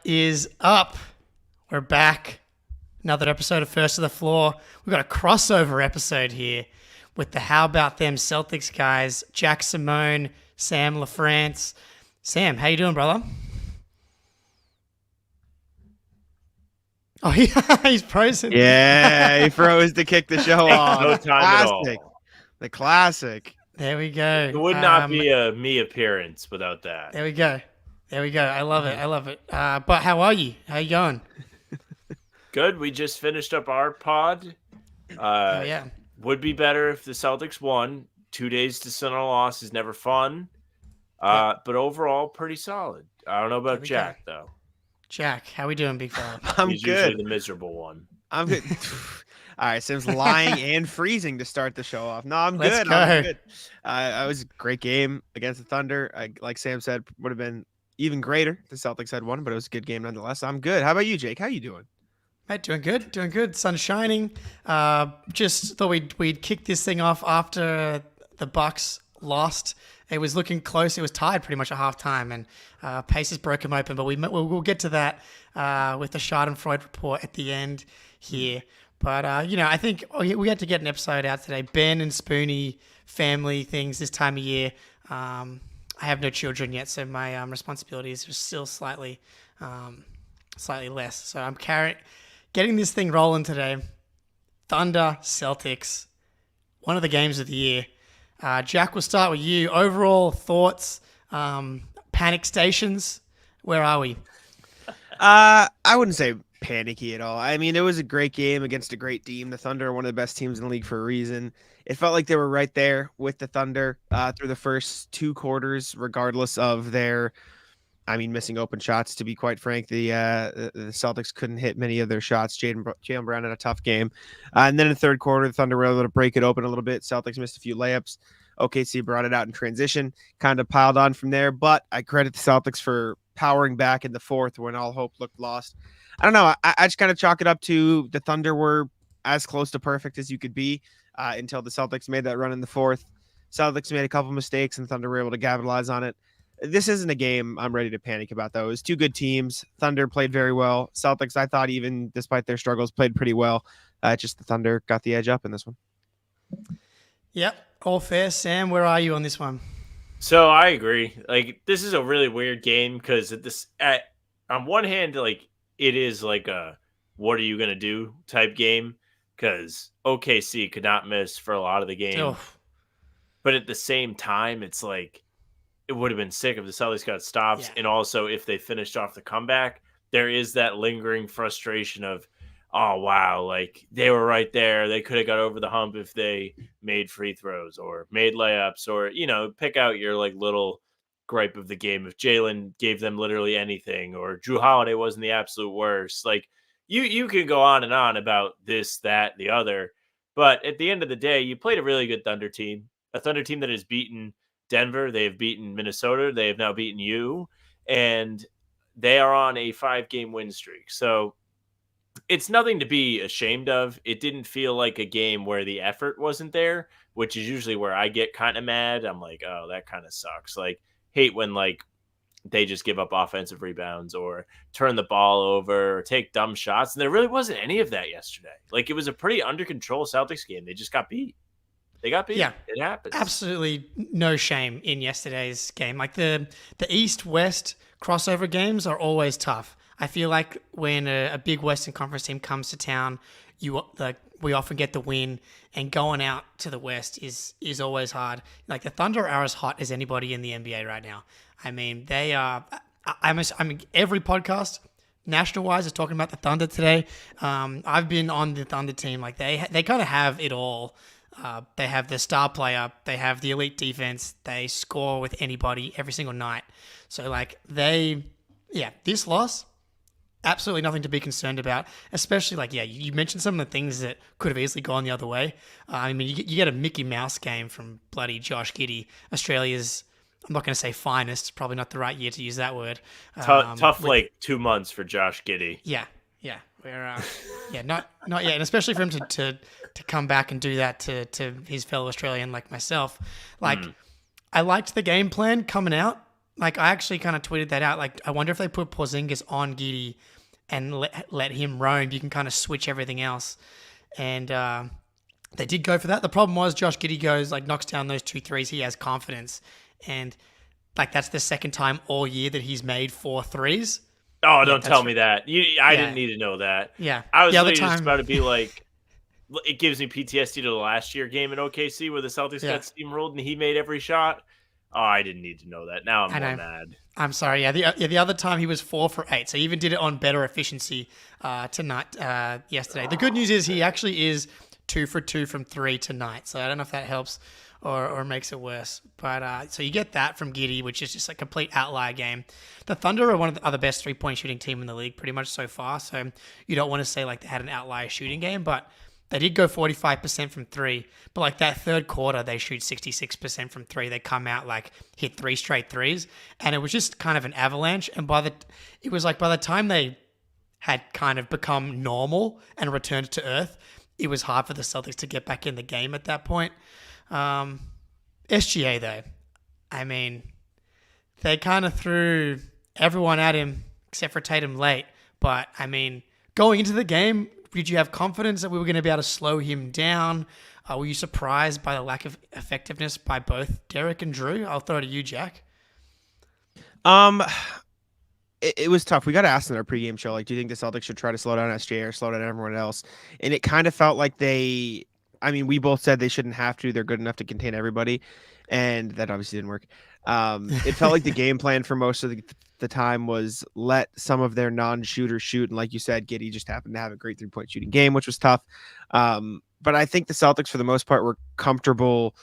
is up? We're back. Another episode of First to the Floor. We've got a crossover episode here with the How About Them Celtics guys, Jack Simone, Sam LaFrance. Sam, how you doing, brother? Oh, he's frozen. Yeah, he froze to kick the show off. No time at all. The classic. There we go. It would not be a me appearance without that. There we go. I love it. But how are you? How you going? Good. We just finished up our pod. Yeah. Would be better if the Celtics won. 2 days to sit on a loss is never fun. But overall, pretty solid. I don't know about Jack, though. Jack, how we doing, big fella? He's usually the miserable one. I'm good. All right, Sam's lying and freezing to start the show off. No, I'm Let's good. go. I'm good. It was a great game against the Thunder. Like Sam said, would have been even greater if the Celtics had won, but it was a good game nonetheless. I'm good. How about you, Jake? How you doing? Mate, doing good. Sun's shining. Just thought we'd kick this thing off after the Bucks lost. It was looking close. It was tied pretty much at halftime, and Pacers broke them open. But we'll get to that with the Schadenfreude report at the end here. But I think we had to get an episode out today. Ben and Spoonie family things this time of year. I have no children yet, so my responsibilities are still slightly less. So I'm getting this thing rolling today. Thunder, Celtics, one of the games of the year. Jack, we'll start with you. Overall thoughts, panic stations, where are we? I wouldn't say panicky at all. I mean, it was a great game against a great team. The Thunder are one of the best teams in the league for a reason. It felt like they were right there with the Thunder through the first two quarters, regardless of their missing open shots. To be quite frank, the Celtics couldn't hit many of their shots. Jaylen Brown had a tough game. And then in the third quarter, the Thunder were able to break it open a little bit. Celtics missed a few layups. OKC brought it out in transition, kind of piled on from there. But I credit the Celtics for powering back in the fourth when all hope looked lost. I don't know. I just kind of chalk it up to the Thunder were as close to perfect as you could be until the Celtics made that run in the fourth. Celtics made a couple mistakes and the Thunder were able to capitalize on it. This isn't a game I'm ready to panic about, though. It was two good teams. Thunder played very well. Celtics, I thought, even despite their struggles, played pretty well. Just the Thunder got the edge up in this one. Yep, all fair. Sam, where are you on this one? So I agree. Like, this is a really weird game because on one hand, like, it is like a what are you going to do type game because OKC could not miss for a lot of the game. Oh. But at the same time, it's like, it would have been sick if the Celtics got stops. Yeah. And also if they finished off the comeback, there is that lingering frustration of, oh, wow, like they were right there. They could have got over the hump if they made free throws or made layups or, pick out your like little gripe of the game. If Jalen gave them literally anything or Jrue Holiday wasn't the absolute worst, like you could go on and on about this, that, the other. But at the end of the day, you played a really good Thunder team, a Thunder team that has beaten Denver, they have beaten Minnesota, they have now beaten you, and they are on a 5-game win streak. So it's nothing to be ashamed of. It didn't feel like a game where the effort wasn't there, which is usually where I get kind of mad. I'm like, oh, that kind of sucks. Like, hate when like they just give up offensive rebounds or turn the ball over or take dumb shots. And there really wasn't any of that yesterday. Like, it was a pretty under control Celtics game. They just got beat. They got beat. Yeah, it happens. Absolutely no shame in yesterday's game. Like the East-West crossover games are always tough. I feel like when a big Western Conference team comes to town, we often get the win, and going out to the West is always hard. Like the Thunder are as hot as anybody in the NBA right now. I mean, they are. Every podcast national-wise is talking about the Thunder today. I've been on the Thunder team. Like they kind of have it all. They have the star player. They have the elite defense. They score with anybody every single night. So like this loss, absolutely nothing to be concerned about. Especially you mentioned some of the things that could have easily gone the other way. You get a Mickey Mouse game from bloody Josh Giddey, Australia's, I'm not going to say finest, probably not the right year to use that word. Tough 2 months for Josh Giddey. Yeah. We're not yet, and especially for him to come back and do that to his fellow Australian like myself. I liked the game plan coming out. like I actually kind of tweeted that out. Like I wonder if they put Porzingis on Giddey and let him roam. You can kind of switch everything else, and they did go for that. The problem was Josh Giddey knocks down those 2 threes. He has confidence, and like that's the second time all year that he's made 4 threes. Oh, don't tell me that. I didn't need to know that. Yeah, I was literally just about to be like, it gives me PTSD to the last year game in OKC where the Celtics got steamrolled and he made every shot. Oh, I didn't need to know that. Now I'm more mad. I'm sorry. Yeah, the other time he was 4 for 8, so he even did it on better efficiency tonight. Yesterday. The good news is he actually is 2 for 2 from 3 tonight. So I don't know if that helps or makes it worse. But so you get that from Giddey, which is just a complete outlier game. The Thunder are one of the other best 3-point shooting team in the league, pretty much so far. So you don't want to say like they had an outlier shooting game, but they did go 45% from 3, but like that third quarter, they shoot 66% from 3. They come out hit 3 straight threes, and it was just kind of an avalanche. And by the time they had kind of become normal and returned to earth, it was hard for the Celtics to get back in the game at that point. SGA though, I mean, they kind of threw everyone at him except for Tatum late. But I mean, going into the game, did you have confidence that we were going to be able to slow him down? Were you surprised by the lack of effectiveness by both Derek and Jrue? I'll throw it to you, Jack. It was tough. We got asked in our pregame show, like, do you think the Celtics should try to slow down SGA or slow down everyone else? And it kind of felt like we both said they shouldn't have to. They're good enough to contain everybody. And that obviously didn't work. It felt like the game plan for most of the time was let some of their non-shooters shoot. And like you said, Giddey just happened to have a great 3-point shooting game, which was tough. But I think the Celtics, for the most part, were comfortable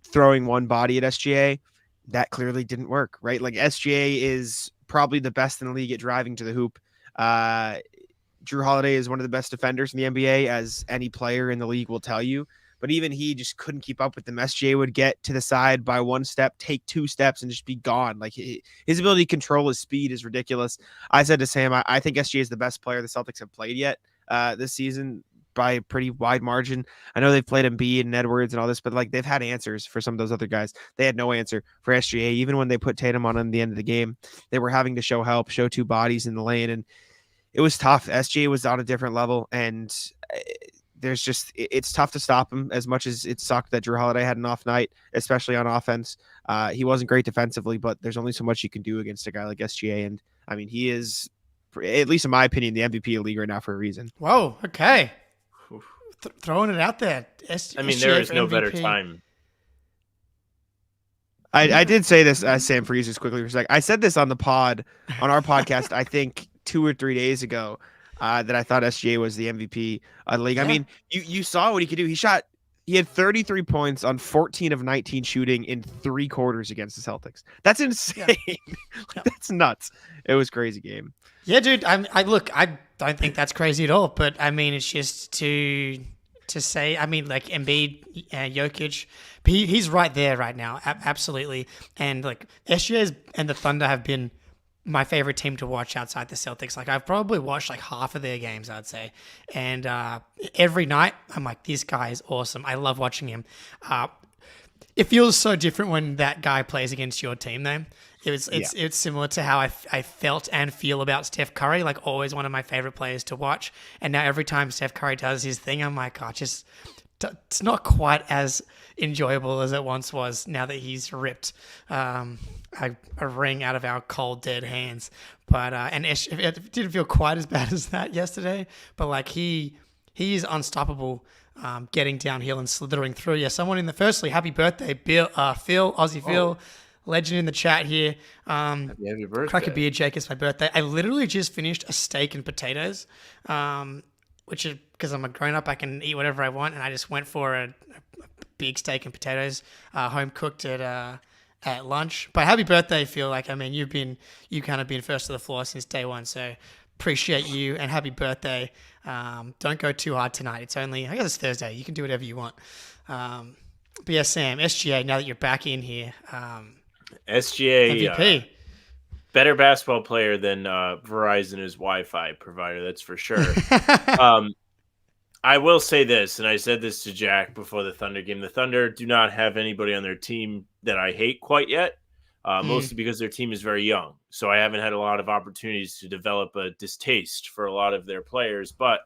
throwing one body at SGA. That clearly didn't work, right? Like SGA is probably the best in the league at driving to the hoop. Jrue Holiday is one of the best defenders in the NBA, as any player in the league will tell you. But even he just couldn't keep up with them. SGA would get to the side by 1 step, take 2 steps, and just be gone. Like his ability to control his speed is ridiculous. I said to Sam, I think SGA is the best player the Celtics have played yet this season by a pretty wide margin. I know they've played Embiid and Edwards and all this, but like they've had answers for some of those other guys. They had no answer for SGA. Even when they put Tatum on at the end of the game, they were having to show help, show 2 bodies in the lane, and it was tough. SGA was on a different level, and it's tough to stop him. As much as it sucked that Jrue Holiday had an off night, especially on offense. He wasn't great defensively, but there's only so much you can do against a guy like SGA. And I mean, he is, at least in my opinion, the MVP of the league right now for a reason. Whoa. Okay. Throwing it out there. There is no MVP. Better time. I did say this, Sam, for you just quickly for a second. I said this on our podcast, I think 2 or 3 days ago, that I thought SGA was the MVP of the league. Yeah. I mean, you saw what he could do. He had 33 points on 14 of 19 shooting in 3 quarters against the Celtics. That's insane. Yeah. That's nuts. It was a crazy game. Yeah, dude. I don't think that's crazy at all. But I mean, it's just to say. I mean, like Embiid, Jokic, he's right there right now. Absolutely. And like SGA and the Thunder have been my favorite team to watch outside the Celtics. Like I've probably watched like half of their games, I'd say. And every night I'm like, this guy is awesome. I love watching him. It feels so different when that guy plays against your team though. It's similar to how I felt and feel about Steph Curry, like always one of my favorite players to watch. And now every time Steph Curry does his thing, I'm like, oh, it's not quite as enjoyable as it once was now that he's ripped a ring out of our cold, dead hands. But and it didn't feel quite as bad as that yesterday. But like he is unstoppable, getting downhill and slithering through. Yeah, someone in the firstly, happy birthday, Phil, Aussie Phil, legend in the chat here. Happy birthday. Crack a beer, Jake. It's my birthday. I literally just finished a steak and potatoes, which is because I'm a grown up, I can eat whatever I want, and I just went for a big steak and potatoes, home cooked at lunch. But happy birthday, Phil. Like, I mean, you've kind of been first to the floor since day one, so appreciate you and happy birthday. Don't go too hard tonight. It's only, I guess it's Thursday. You can do whatever you want. But yeah, Sam, SGA, now that you're back in here, SGA MVP. Better basketball player than Verizon is Wi-Fi provider, that's for sure. I will say this, and I said this to Jack before the Thunder game. The Thunder do not have anybody on their team that I hate quite yet. mostly because their team is very young. So I haven't had a lot of opportunities to develop a distaste for a lot of their players. But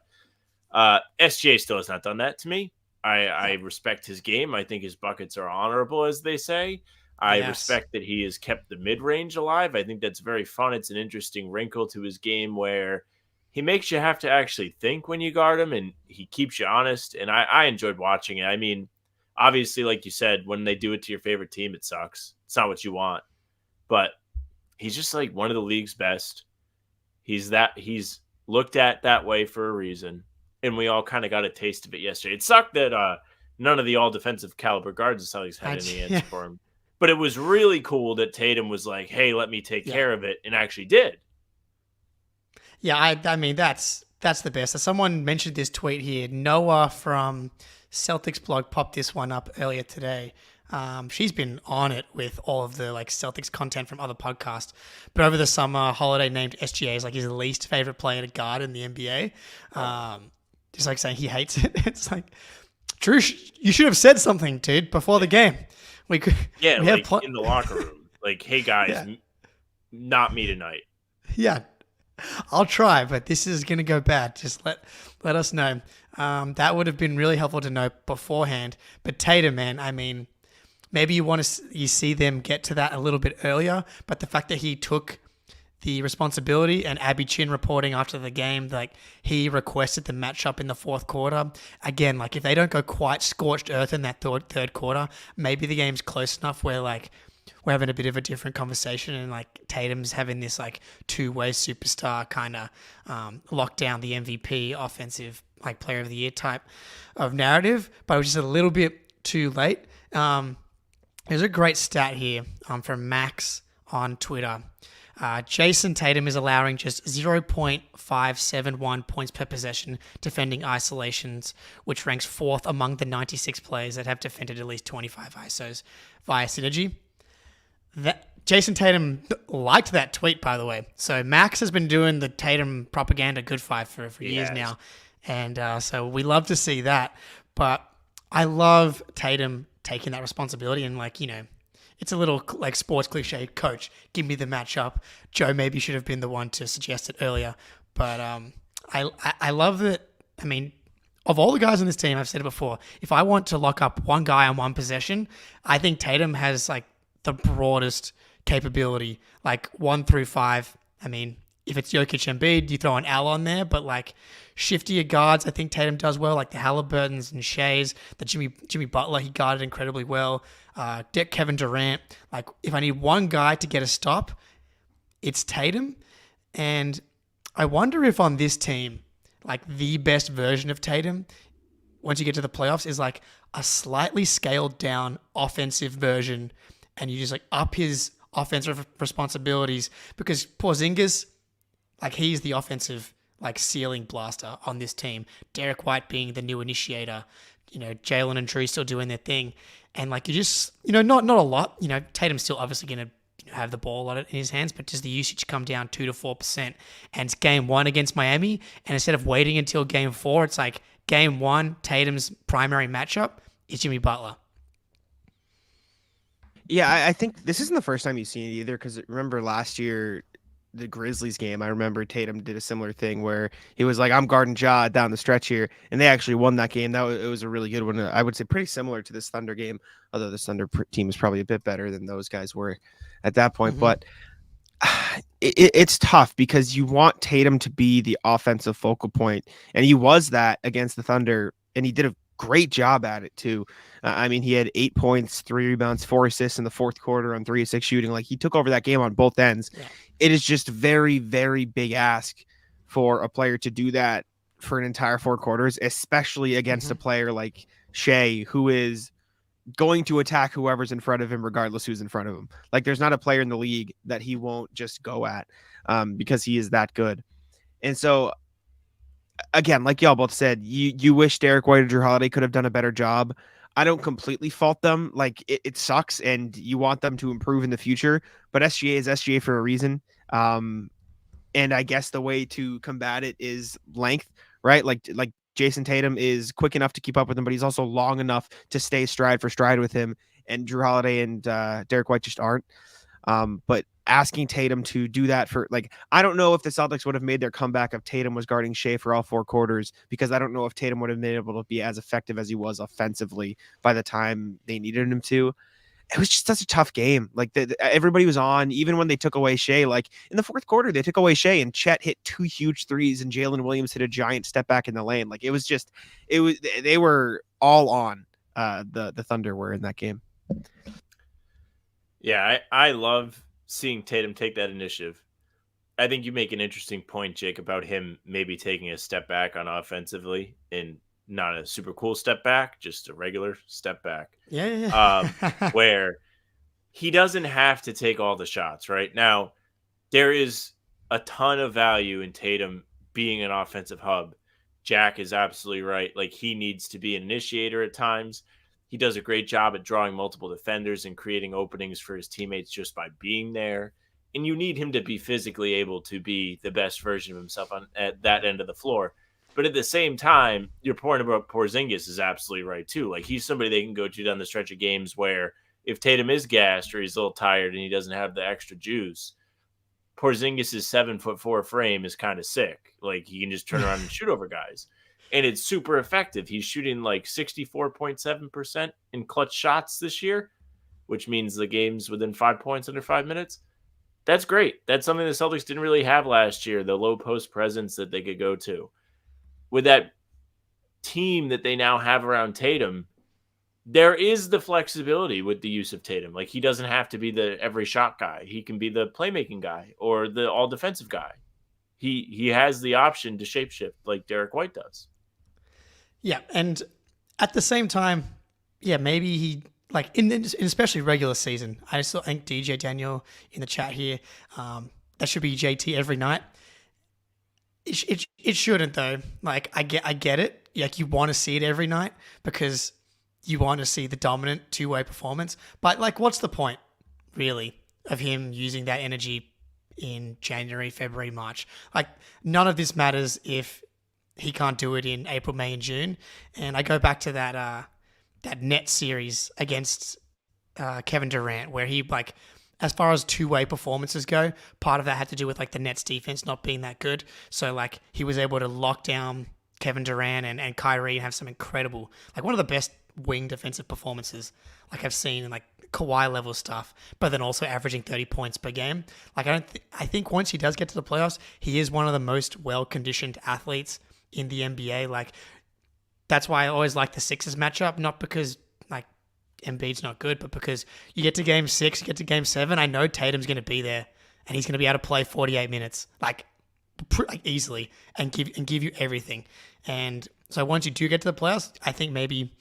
SGA still has not done that to me. I respect his game. I think his buckets are honorable, as they say. I respect that he has kept the mid-range alive. I think that's very fun. It's an interesting wrinkle to his game where he makes you have to actually think when you guard him, and he keeps you honest. And I enjoyed watching it. I mean, obviously, like you said, when they do it to your favorite team, it sucks. It's not what you want. But he's just like one of the league's best. He's looked at that way for a reason. And we all kind of got a taste of it yesterday. It sucked that none of the all defensive caliber guards the Celtics had any answer for him. But it was really cool that Tatum was like, hey, let me take care of it, and actually did. Yeah, I mean, that's the best. Someone mentioned this tweet here. Noah from Celtics blog popped this one up earlier today. She's been on it with all of the Celtics content from other podcasts. But over the summer, Holiday named SGA as his least favorite player to guard in the NBA. Just saying he hates it. It's like, Jrue, you should have said something, dude, before the game. We could, in the locker room, hey guys, not me tonight. Yeah, I'll try, but this is gonna go bad. Just let us know. That would have been really helpful to know beforehand. But Tatum, man, I mean, maybe you see them get to that a little bit earlier, but the fact that he took the responsibility, and Abby Chin reporting after the game, he requested the matchup in the fourth quarter. Again, if they don't go quite scorched earth in that third quarter, maybe the game's close enough where we're having a bit of a different conversation, and Tatum's having this two-way superstar kind of lock down the MVP offensive player of the year type of narrative. But it was just a little bit too late. There's a great stat here from Max on Twitter. Jason Tatum is allowing just 0.571 points per possession defending isolations, which ranks fourth among the 96 players that have defended at least 25 ISOs via synergy. Jason Tatum liked that tweet, by the way. So Max has been doing the Tatum propaganda good five for years now. And so we love to see that. But I love Tatum taking that responsibility and it's a little sports cliche. Coach, give me the matchup. Joe maybe should have been the one to suggest it earlier. But I love that. I mean, of all the guys on this team, I've said it before, if I want to lock up one guy on one possession, I think Tatum has the broadest capability, 1 through 5. I mean, if it's Jokic Embiid, you throw an Al on there, but shiftier guards, I think Tatum does well, the Halliburtons and Shays, the Jimmy Butler, he guarded incredibly well. Kevin Durant. If I need one guy to get a stop, it's Tatum. And I wonder if on this team, the best version of Tatum, once you get to the playoffs, is a slightly scaled down offensive version, and you just up his offensive responsibilities, because Porzingis, he's the offensive ceiling blaster on this team. Derek White being the new initiator, Jalen and Jrue still doing their thing. And you just, not a lot, Tatum's still obviously going to have the ball in his hands, but does the usage come down 2 to 4%? And it's game 1 against Miami. And instead of waiting until game 4, it's game 1, Tatum's primary matchup is Jimmy Butler. Yeah, I think this isn't the first time you've seen it either, because remember last year, the Grizzlies game, I remember Tatum did a similar thing where he was I'm guarding Ja down the stretch here, and they actually won that game. It was a really good one. I would say pretty similar to this Thunder game, although the Thunder team is probably a bit better than those guys were at that point. Mm-hmm. But it's tough because you want Tatum to be the offensive focal point, and he was that against the Thunder, and he did a great job at it too. I mean, he had 8 points, 3 rebounds, 4 assists in the fourth quarter on 3 of 6 shooting. He took over that game on both ends. Yeah. It is just very, very big ask for a player to do that for an entire 4 quarters, especially against a player like Shai, who is going to attack whoever's in front of him, regardless who's in front of him. There's not a player in the league that he won't just go at because he is that good. And so, again, like y'all both said, you wish Derek White or Jrue Holiday could have done a better job. I don't completely fault them. It sucks, and you want them to improve in the future. But SGA is SGA for a reason. And I guess the way to combat it is length, right? Like Jason Tatum is quick enough to keep up with him, but he's also long enough to stay stride for stride with him. And Jrue Holiday and Derek White just aren't. But asking Tatum to do that for I don't know if the Celtics would have made their comeback if Tatum was guarding Shai for all 4 quarters, because I don't know if Tatum would have been able to be as effective as he was offensively by the time they needed him to. It was just such a tough game. Everybody was on, even when they took away Shai. Like in the fourth quarter, they took away Shai and Chet hit 2 huge threes and Jalen Williams hit a giant step back in the lane. They were all on. The Thunder were in that game. Yeah, I love seeing Tatum take that initiative. I think you make an interesting point, Jake, about him maybe taking a step back on offensively, and not a super cool step back, just a regular step back. Yeah. Where he doesn't have to take all the shots, right? Now, there is a ton of value in Tatum being an offensive hub. Jack is absolutely right. Like, he needs to be an initiator at times. He does a great job at drawing multiple defenders and creating openings for his teammates just by being there. And you need him to be physically able to be the best version of himself at that end of the floor. But at the same time, your point about Porzingis is absolutely right too. Like, he's somebody they can go to down the stretch of games where if Tatum is gassed or he's a little tired and he doesn't have the extra juice, Porzingis' 7'4" frame is kind of sick. Like, he can just turn around and shoot over guys. And it's super effective. He's shooting like 64.7% in clutch shots this year, which means the game's within 5 points under 5 minutes. That's great. That's something the Celtics didn't really have last year, the low post presence that they could go to. With that team that they now have around Tatum, there is the flexibility with the use of Tatum. Like, he doesn't have to be the every shot guy. He can be the playmaking guy or the all defensive guy. He has the option to shapeshift like Derek White does. Yeah, and at the same time, yeah, maybe he, like, in especially regular season, I still think DJ Daniel in the chat here, that should be JT every night. It shouldn't, though. Like, I get it. Like, you want to see it every night because you want to see the dominant two-way performance. But, like, what's the point, really, of him using that energy in January, February, March? Like, none of this matters if he can't do it in April, May, and June. And I go back to that Nets series against Kevin Durant, where he, like, as far as two-way performances go, part of that had to do with, like, the Nets defense not being that good. So, like, he was able to lock down Kevin Durant and Kyrie and have some incredible, like, one of the best wing defensive performances, like, I've seen in, like, Kawhi level stuff, but then also averaging 30 points per game. Like, I think once he does get to the playoffs, he is one of the most well-conditioned athletes in the NBA. Like, that's why I always like the Sixers matchup, not because, like, Embiid's not good, but because you get to game 6, you get to game 7, I know Tatum's going to be there and he's going to be able to play 48 minutes, like easily, and give you everything. And so once you do get to the playoffs, I think maybe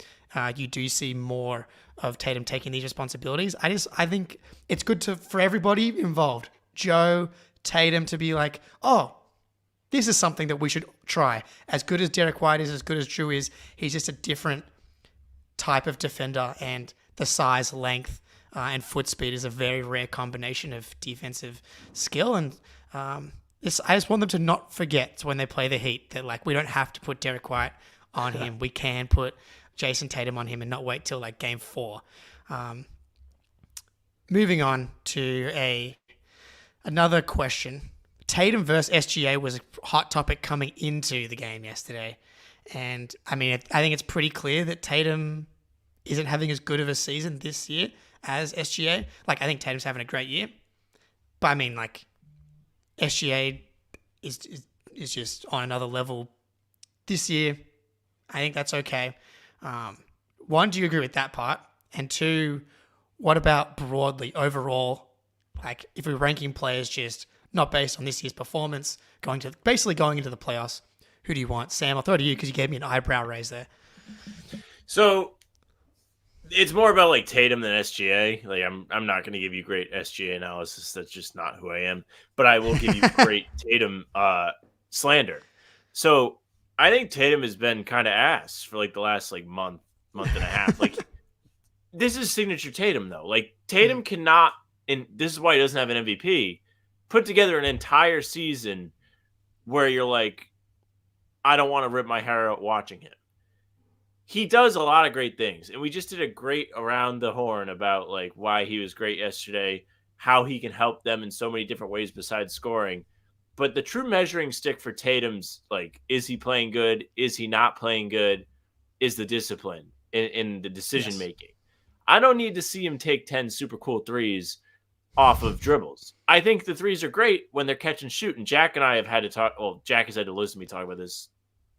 you do see more of Tatum taking these responsibilities. I think it's good for everybody involved, Joe, Tatum, to be like, oh, this is something that we should try. As good as Derek White is, as good as Jrue is, he's just a different type of defender, and the size, length, and foot speed is a very rare combination of defensive skill. And I just want them to not forget when they play the Heat that, like, we don't have to put Derek White on him. We can put Jason Tatum on him and not wait till, like, game 4. Moving on to another question. Tatum versus SGA was a hot topic coming into the game yesterday. And, I mean, I think it's pretty clear that Tatum isn't having as good of a season this year as SGA. Like, I think Tatum's having a great year. But, I mean, like, SGA is just on another level this year. I think that's okay. One, do you agree with that part? And two, what about broadly, overall? Like, if we're ranking players just not based on this year's performance, basically going into the playoffs, who do you want? Sam, I'll throw it to you because you gave me an eyebrow raise there. So it's more about, like, Tatum than SGA. Like, I'm not going to give you great SGA analysis. That's just not who I am. But I will give you great Tatum slander. So I think Tatum has been kind of ass for, like, the last, like, month and a half. Like, this is signature Tatum, though. Like, Tatum cannot, and this is why he doesn't have an MVP, put together an entire season where you're like, I don't want to rip my hair out watching him. He does a lot of great things, and we just did a great around the horn about, like, why he was great yesterday, how he can help them in so many different ways besides scoring. But the true measuring stick for Tatum's, like, is he playing good? Is he not playing good? Is the discipline in the decision making. I don't need to see him take 10 super cool threes off of dribbles. I think the threes are great when they're catch and shoot. And Jack and I have had to talk. Well, Jack has had to listen to me talk about this.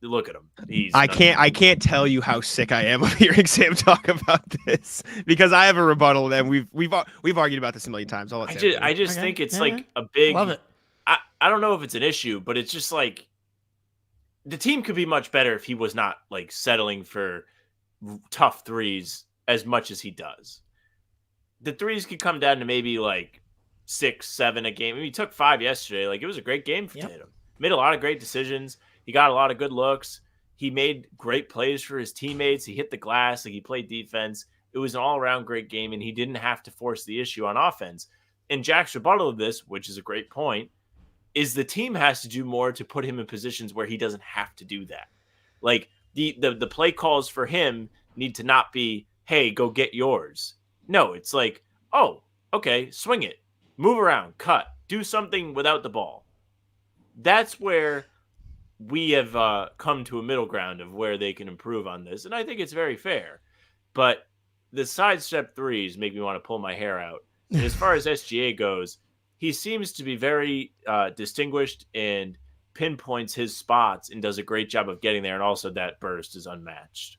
Look at him. I can't tell you how sick I am of hearing Sam talk about this because I have a rebuttal and we've argued about this a million times. I just think it's like a big. Love it. I don't know if it's an issue, but it's just like the team could be much better if he was not like settling for tough threes as much as he does. The threes could come down to maybe like 6, 7 a game. I mean, he took 5 yesterday. Like, it was a great game for Tatum. Made a lot of great decisions. He got a lot of good looks. He made great plays for his teammates. He hit the glass. Like, he played defense. It was an all-around great game, and he didn't have to force the issue on offense. And Jack's rebuttal of this, which is a great point, is the team has to do more to put him in positions where he doesn't have to do that. Like, the play calls for him need to not be, hey, go get yours. No, it's like, oh, okay, swing it, move around, cut, do something without the ball. That's where we have come to a middle ground of where they can improve on this, and I think it's very fair. But the sidestep threes make me want to pull my hair out. And as far as SGA goes, he seems to be very distinguished and pinpoints his spots and does a great job of getting there, and also that burst is unmatched.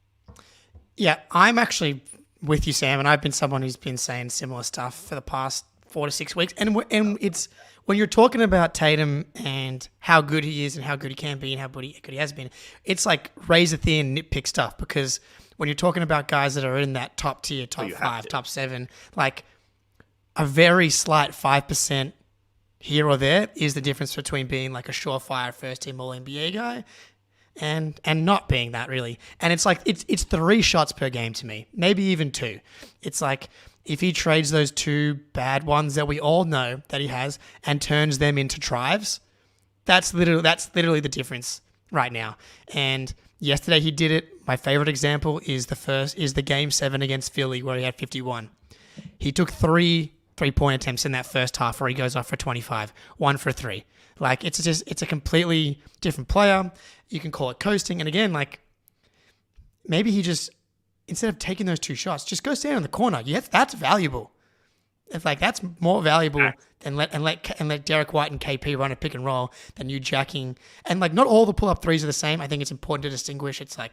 Yeah, I'm actually with you, Sam, and I've been someone who's been saying similar stuff for the past 4 to 6 weeks. And it's when you're talking about Tatum and how good he is and how good he can be and how good he has been, it's like razor thin nitpick stuff, because when you're talking about guys that are in that top tier, top 5, top 7, like a very slight 5% here or there is the difference between being like a surefire first-team All-NBA guy and not being that, really. And it's like it's 3 shots per game to me, maybe even 2. It's like if he trades those 2 bad ones that we all know that he has and turns them into drives, that's literally the difference right now. And yesterday he did it. My favorite example is the game 7 against Philly where he had 51. He took 3 3-point attempts in that first half where he goes off for 25, 1 for 3. Like, it's a completely different player. You can call it coasting. And again, like, maybe he just, instead of taking those 2 shots, just go stand in the corner. Yes, that's valuable. It's like, that's more valuable than let Derek White and KP run a pick and roll than you jacking. And like, not all the pull-up threes are the same. I think it's important to distinguish. It's like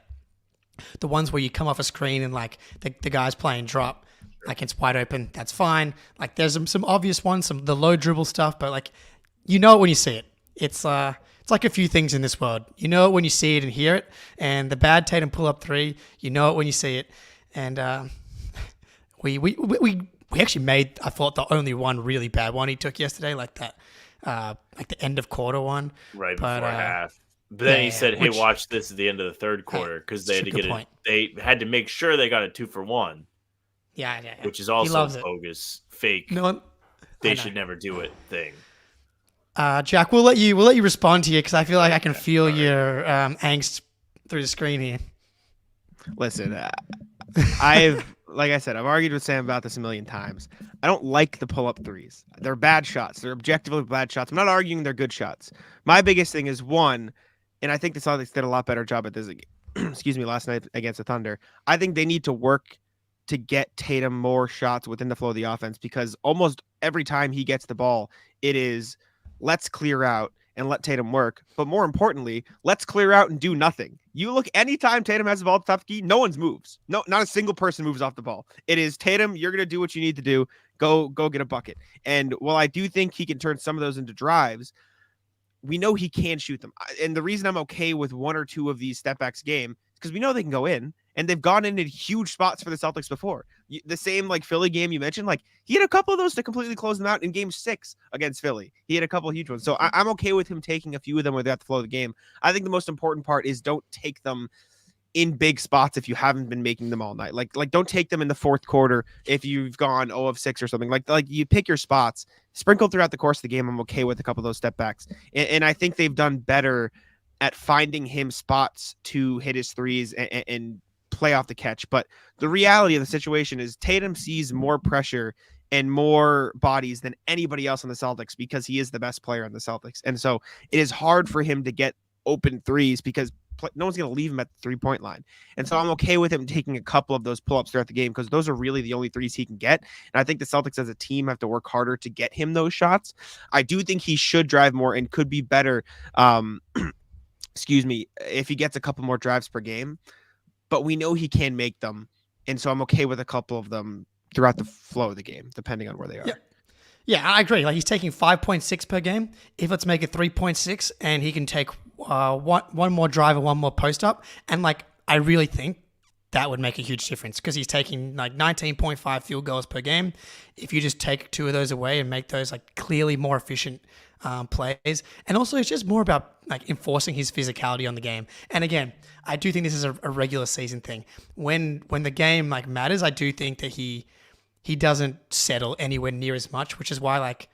the ones where you come off a screen and like the guy's playing drop, like it's wide open, that's fine. Like, there's some obvious ones, the low dribble stuff, but like, you know it when you see it. It's like a few things in this world. You know it when you see it and hear it. And the bad Tatum pull-up 3, you know it when you see it. And we actually made, I thought, the only one really bad one he took yesterday, like that, like the end of quarter one. Right before half. But then he said, hey, watch this at the end of the third quarter, because they had to they had to make sure they got a 2 for 1. Yeah. Which is also bogus, fake. No, they should never do it thing. Jack, we'll let you respond to you because I feel like I can feel your angst through the screen here. Listen, like I said, I've argued with Sam about this a million times. I don't like the pull-up threes. They're bad shots. They're objectively bad shots. I'm not arguing they're good shots. My biggest thing is, one, and I think the Celtics did a lot better job at this, last night against the Thunder. I think they need to work to get Tatum more shots within the flow of the offense, because almost every time he gets the ball, it is, let's clear out and let Tatum work. But more importantly, let's clear out and do nothing. You look, anytime Tatum has the ball at the top key, no one's moves. No, not a single person moves off the ball. It is Tatum, you're going to do what you need to do. Go get a bucket. And while I do think he can turn some of those into drives, we know he can shoot them. And the reason I'm okay with 1 or 2 of these step backs game is because we know they can go in. And they've gone in huge spots for the Celtics before. The same like Philly game you mentioned, like he had a couple of those to completely close them out in game 6 against Philly. He had a couple of huge ones. So I'm okay with him taking a few of them where they have to flow of the game. I think the most important part is don't take them in big spots if you haven't been making them all night. Like don't take them in the fourth quarter if you've gone 0 of 6 or something. Like you pick your spots, sprinkle throughout the course of the game. I'm okay with a couple of those step backs. And I think they've done better at finding him spots to hit his threes and play off the catch. But the reality of the situation is Tatum sees more pressure and more bodies than anybody else on the Celtics because he is the best player on the Celtics. And so it is hard for him to get open threes because no one's going to leave him at the 3-point line. And so I'm okay with him taking a couple of those pull-ups throughout the game because those are really the only threes he can get. And I think the Celtics as a team have to work harder to get him those shots. I do think he should drive more and could be better, excuse me, if he gets a couple more drives per game. But we know he can make them. And so I'm okay with a couple of them throughout the flow of the game, depending on where they are. Yeah, I agree. Like he's taking 5.6 per game. If let's make it 3.6 and he can take one more drive or one more post up. And like, I really think that would make a huge difference because he's taking like 19.5 field goals per game. If you just take 2 of those away and make those like clearly more efficient plays. And also it's just more about like enforcing his physicality on the game. And again, I do think this is a regular season thing. When the game like matters, I do think that he doesn't settle anywhere near as much, which is why like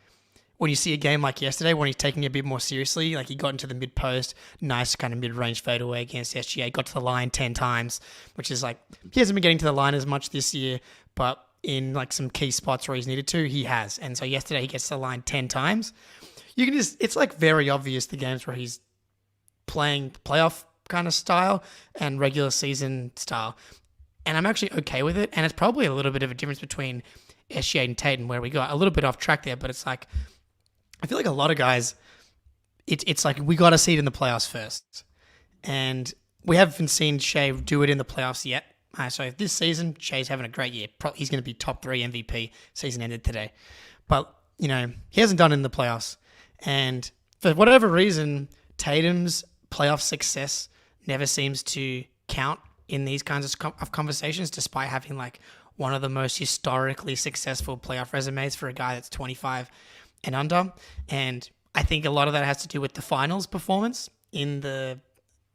when you see a game like yesterday when he's taking it a bit more seriously, like he got into the mid post, nice kind of mid-range fadeaway against SGA, got to the line 10 times, which is like, he hasn't been getting to the line as much this year, but in like some key spots where he's needed to, he has. And so yesterday he gets to the line 10 times. You can just, it's like very obvious the games where he's playing playoff kind of style and regular season style. And I'm actually okay with it. And it's probably a little bit of a difference between SGA and Tatum where we got a little bit off track there, but it's like, I feel like a lot of guys, it's like we got to see it in the playoffs first. And we haven't seen Shai do it in the playoffs yet. So this season, Shai's having a great year. He's going to be top 3 MVP. Season ended today. But, you know, he hasn't done it in the playoffs. And for whatever reason, Tatum's playoff success never seems to count in these kinds of conversations, despite having like one of the most historically successful playoff resumes for a guy that's 25 and under. And I think a lot of that has to do with the finals performance in the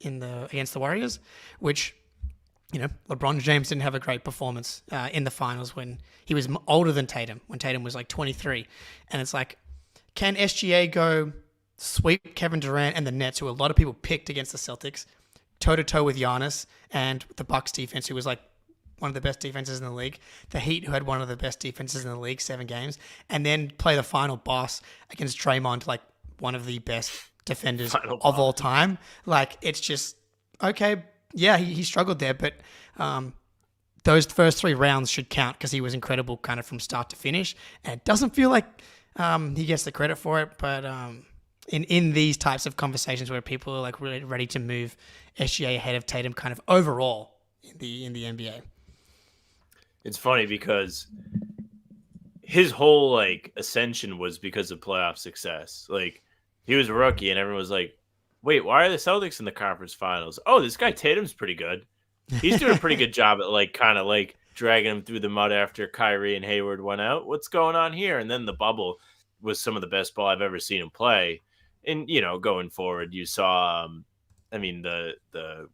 against the Warriors, which, you know, LeBron James didn't have a great performance in the finals when he was older than Tatum, when Tatum was like 23. And it's like, can SGA go sweep Kevin Durant and the Nets, who a lot of people picked against the Celtics, toe-to-toe with Giannis and the Bucks defense, who was like one of the best defenses in the league, the Heat, who had one of the best defenses in the league, 7 games, and then play the final boss against Draymond, like one of the best defenders of all time? Like, it's just, okay, yeah, he struggled there, but those first 3 rounds should count because he was incredible kind of from start to finish. And it doesn't feel like he gets the credit for it, but in these types of conversations where people are like really ready to move SGA ahead of Tatum kind of overall in the NBA. It's funny because his whole like ascension was because of playoff success. Like he was a rookie and everyone was like, wait, why are the Celtics in the conference finals? Oh, this guy Tatum's pretty good. He's doing a pretty good job at like kind of like dragging him through the mud after Kyrie and Hayward went out. What's going on here? And then the bubble was some of the best ball I've ever seen him play. And, you know, going forward, you saw, I mean, the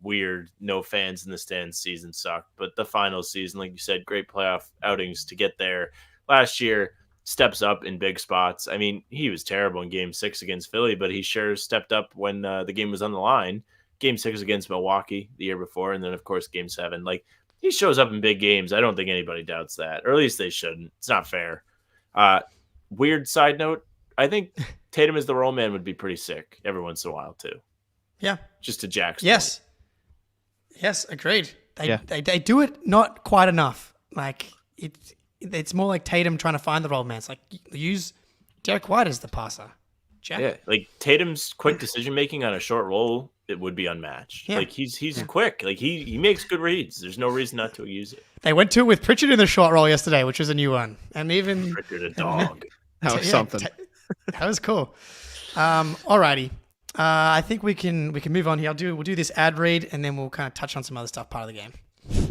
weird no fans in the stands season sucked, but the final season, like you said, great playoff outings to get there. Last year, steps up in big spots. I mean, he was terrible in Game 6 against Philly, but he sure stepped up when the game was on the line. Game 6 against Milwaukee the year before, and then, of course, Game 7. Like, he shows up in big games. I don't think anybody doubts that, or at least they shouldn't. It's not fair. Weird side note, I think Tatum as the roll man would be pretty sick every once in a while, too. Yeah. Just to Jack's Yes. point. Yes, agreed. They do it not quite enough. Like, it's more like Tatum trying to find the roll man. It's like, use Derek White as the passer. Jack. Yeah, like Tatum's quick decision-making on a short roll, it would be unmatched. Yeah. Like, he's quick. Like, he makes good reads. There's no reason not to use it. They went to it with Pritchard in the short roll yesterday, which was a new one. And even... Pritchard a dog. That was something. That was cool. Alrighty. I think we can move on here. We'll do this ad read, and then we'll kind of touch on some other stuff part of the game.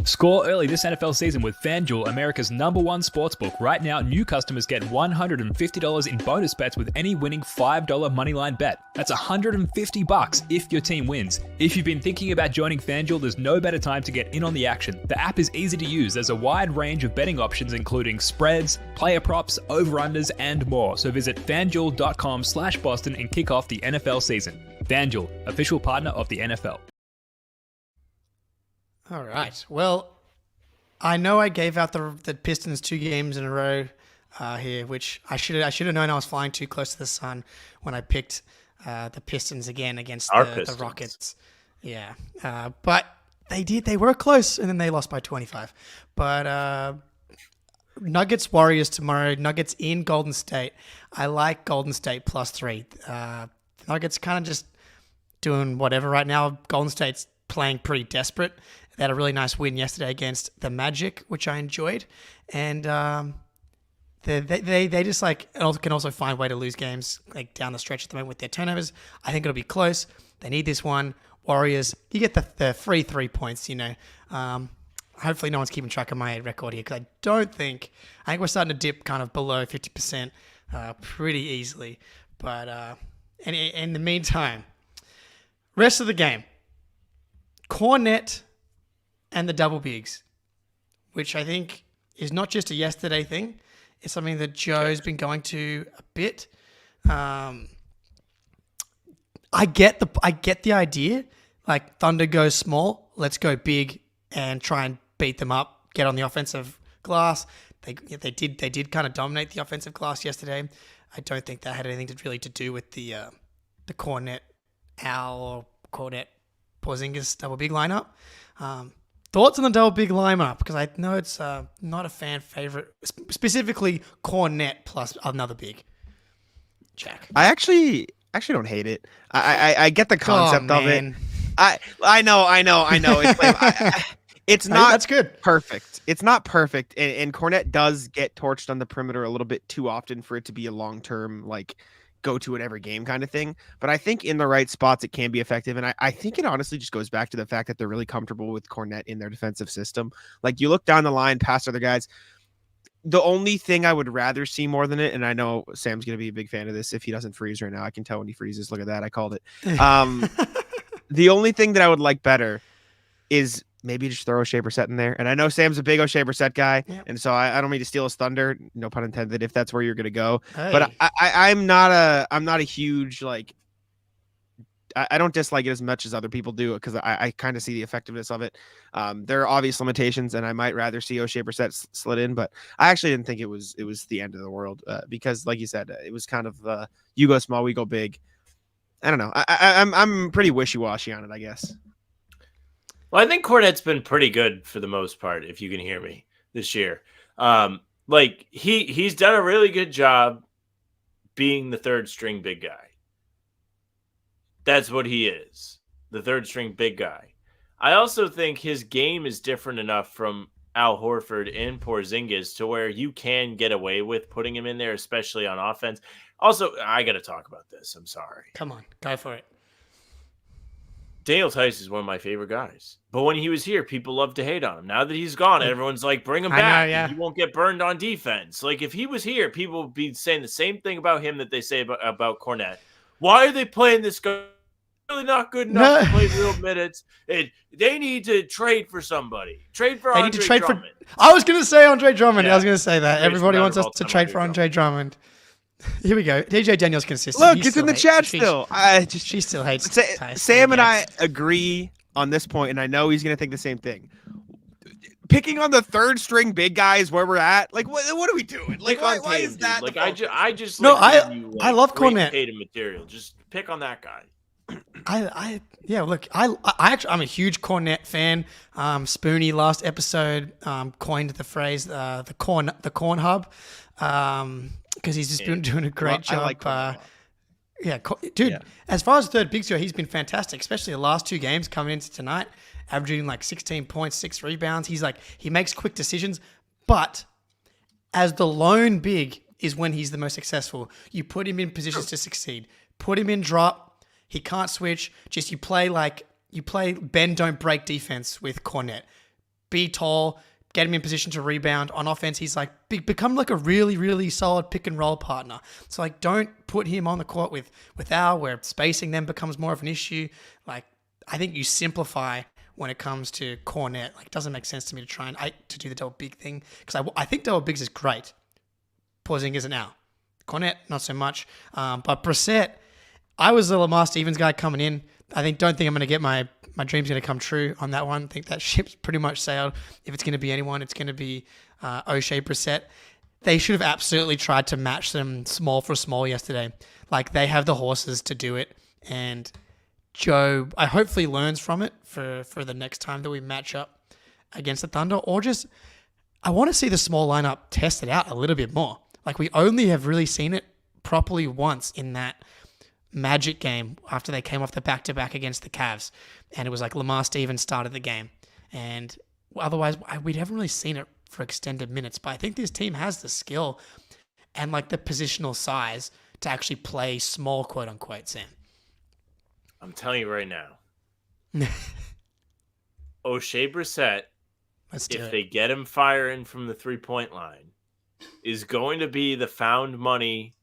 Score early this NFL season with FanDuel, America's #1 sportsbook. Right now, new customers get $150 in bonus bets with any winning $5 moneyline bet. That's $150 if your team wins. If you've been thinking about joining FanDuel, there's no better time to get in on the action. The app is easy to use. There's a wide range of betting options, including spreads, player props, over-unders, and more. So visit FanDuel.com/Boston and kick off the NFL season. FanDuel, official partner of the NFL. All right. Well, I know I gave out the Pistons 2 games in a row here, which I should have known I was flying too close to the sun when I picked the Pistons again against the Rockets. Yeah, but they were close, and then they lost by 25. But Nuggets Warriors tomorrow. Nuggets in Golden State. I like Golden State +3. Nuggets kind of just doing whatever right now. Golden State's playing pretty desperate. They had a really nice win yesterday against the Magic, which I enjoyed, and they just can also find a way to lose games like down the stretch at the moment with their turnovers. I think it'll be close. They need this one. Warriors, you get the free 3 points. Hopefully no one's keeping track of my record here because I think we're starting to dip kind of below 50% pretty easily. But in the meantime, rest of the game, Cornet and the double bigs, which I think is not just a yesterday thing. It's something that Joe's been going to a bit. I get the idea. Like Thunder goes small, let's go big and try and beat them up. Get on the offensive glass. They did kind of dominate the offensive glass yesterday. I don't think that had anything to do with the Cornet Al or Cornet Porzingis double big lineup. Thoughts on the double big lineup? Because I know it's not a fan favorite, specifically Cornet plus another big. Jack, I actually don't hate it. I get the concept of it. I know. It's not that's good. Perfect. It's not perfect, and Cornet does get torched on the perimeter a little bit too often for it to be a long-term go to in every game kind of thing. But I think in the right spots it can be effective, and I think it honestly just goes back to the fact that they're really comfortable with Cornet in their defensive system. Like you look down the line past other guys. The only thing I would rather see more than it, and I know Sam's going to be a big fan of this if he doesn't freeze right now. I can tell when he freezes. Look at that. I called it. The only thing that I would like better is maybe just throw Shai Brissett in there. And I know Sam's a big Shai Brissett guy, and so I don't mean to steal his thunder, no pun intended, if that's where you're going to go. Hey. But I'm not a huge I don't dislike it as much as other people do because I kind of see the effectiveness of it. There are obvious limitations, and I might rather see Shai Brissett slid in, but I actually didn't think it was the end of the world because, like you said, it was kind of you go small, we go big. I don't know. I'm pretty wishy-washy on it, I guess. Well, I think Cornet's been pretty good for the most part, if you can hear me, this year. He's done a really good job being the third string big guy. That's what he is, the third string big guy. I also think his game is different enough from Al Horford and Porzingis to where you can get away with putting him in there, especially on offense. Also, I got to talk about this. I'm sorry. Come on, go for it. Daniel Tice is one of my favorite guys. But when he was here, people loved to hate on him. Now that he's gone, everyone's like, bring him back. He won't get burned on defense. Like, if he was here, people would be saying the same thing about him that they say about Cornet. Why are they playing this guy? Really not good enough to play real minutes. They need to trade for somebody. Trade for Andre Drummond. I was going to say Andre Drummond. Yeah. I was going to say that. Everybody wants us to trade for Andre Drummond. Here we go. DJ Daniel's consistent. Look, it's in the chat still. She still hates Tice. Sam and I agree on this point, and I know he's going to think the same thing. Picking on the third string big guys where we're at, like what are we doing? Like why is that? Like I just I love Cornet. Tatum material. Just pick on that guy. I'm a huge Cornet fan. Spoonie last episode coined the phrase the corn hub because he's just been doing a great job. As far as third bigs go, he's been fantastic, especially the last two games coming into tonight, averaging 16 points, 6 rebounds. He makes quick decisions, but as the lone big is when he's the most successful. You put him in positions to succeed. Put him in drop. He can't switch. Just you play bend, don't break defense with Cornet. Be tall, get him in position to rebound. On offense, he's become like a really, really solid pick and roll partner. So don't put him on the court with Al, where spacing then becomes more of an issue. I think you simplify when it comes to Cornet. It doesn't make sense to me to try to do the double big thing because I think double bigs is great. Porzingis and Al. Cornet, not so much. But Brissett, I was the Lamar Stevens guy coming in. Don't think I'm going to get my dream's going to come true on that one. I think that ship's pretty much sailed. If it's going to be anyone, it's going to be Shai Brissett. they should have absolutely tried to match them small for small yesterday. Like, they have the horses to do it, and Joe, I hopefully learns from it for the next time that we match up against the Thunder, or just I want to see the small lineup tested out a little bit more. Like, we only have really seen it properly once in that Magic game after they came off the back-to-back against the Cavs, and it was like Lamar Stevens started the game, and otherwise we haven't really seen it for extended minutes. But I think this team has the skill and like the positional size to actually play small, quote unquote, Sam. I'm telling you right now, O'Shea Brissett, if they get him firing from the 3-point line, is going to be the found money.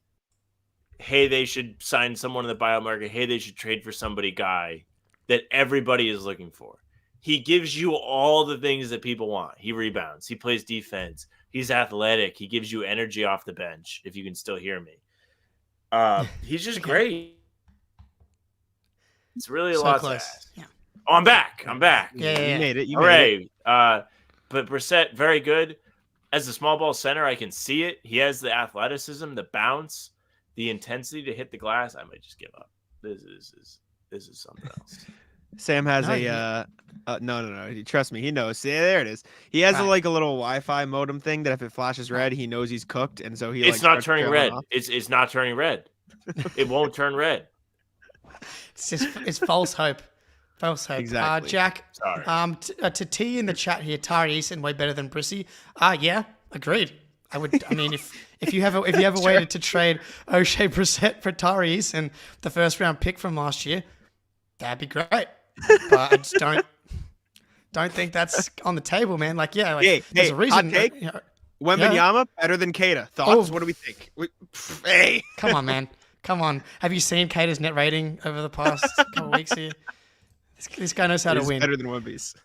Hey, they should sign someone in the buyout market. Hey, they should trade for somebody guy that everybody is looking for. He gives you all the things that people want. He rebounds. He plays defense. He's athletic. He gives you energy off the bench, if you can still hear me. He's just great. It's really a lot to ask. Yeah. Oh, I'm back. You made it. Hooray. But Brissett, very good. As a small ball center, I can see it. He has the athleticism, the bounce, the intensity to hit the glass. I might just give up. This is something else. Sam has no. Trust me, he knows. See, there it is. He has a little Wi-Fi modem thing that if it flashes red, he knows he's cooked, and so it's not turning red. It's not turning red. It won't turn red. It's false hope. False hope. Exactly. Jack. Sorry. To T in the chat here, Tari Eason way better than Brissy. Yeah, agreed. I mean, if you have a way to trade O'Shea Brissett for Tari Eason, the first round pick from last year, that'd be great. But I just don't think that's on the table, man. Like, there's a reason. Hot take. Wembanyama better than Keita. Thoughts? What do we think? Hey, come on, man. Come on. Have you seen Keita's net rating over the past couple of weeks here? This guy knows how to win. Better than Wemby's.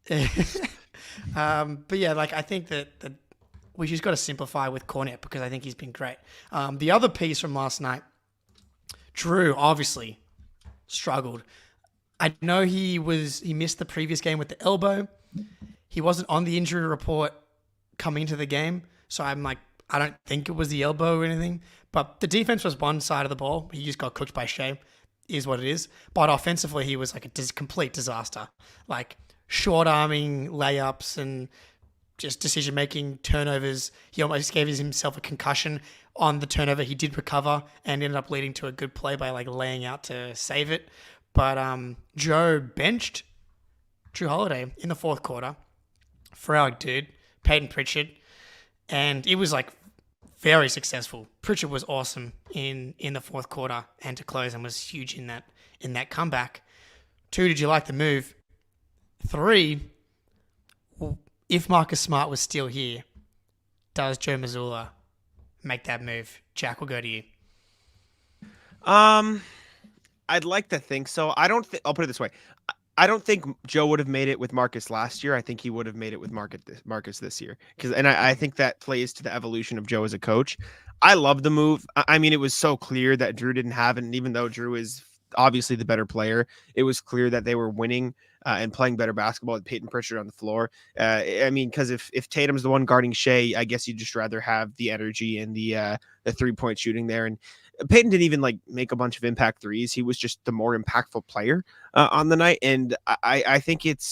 But yeah, like, I think that we just got to simplify with Cornet because I think he's been great. The other piece from last night, Jrue obviously struggled. I know he missed the previous game with the elbow. He wasn't on the injury report coming into the game, so I'm like, I don't think it was the elbow or anything. But the defense was one side of the ball. He just got cooked by Shai, is what it is. But offensively, he was like a complete disaster. Like, short-arming layups and just decision-making, turnovers. He almost gave himself a concussion on the turnover. He did recover and ended up leading to a good play by like laying out to save it. But Joe benched Jrue Holiday in the fourth quarter for our dude, Peyton Pritchard. And it was like very successful. Pritchard was awesome in the fourth quarter and to close and was huge in that comeback. 2, did you like the move? 3, if Marcus Smart was still here, does Joe Mazzulla make that move? Jack, we'll go to you. I'd like to think so. I'll put it this way. I don't think Joe would have made it with Marcus last year. I think he would have made it with Marcus this year. I think that plays to the evolution of Joe as a coach. I love the move. I mean, it was so clear that Jrue didn't have it. And even though Jrue is obviously the better player, it was clear that they were winning and playing better basketball with Peyton Pritchard on the floor. I mean, because if Tatum's the one guarding Shai, I guess you'd just rather have the energy and the 3-point shooting there. And Peyton didn't even like make a bunch of impact threes. He was just the more impactful player on the night. And I think it